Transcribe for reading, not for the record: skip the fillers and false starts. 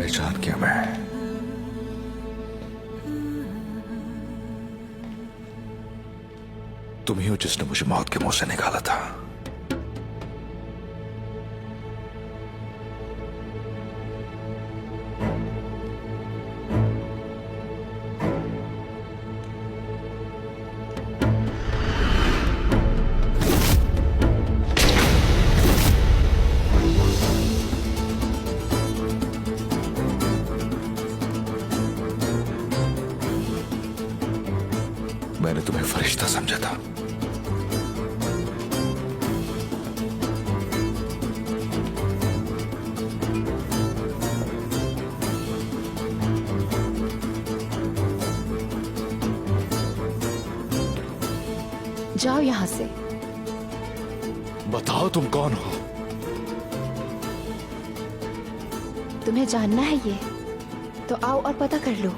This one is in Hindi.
पहचान किया मैं। तुम ही हो जिसने मुझे मौत के मुंह से निकाला था। मैंने तुम्हें फरिश्ता समझा था। जाओ यहां से। बताओ तुम कौन हो? तुम्हें जानना है ये तो आओ और पता कर लो।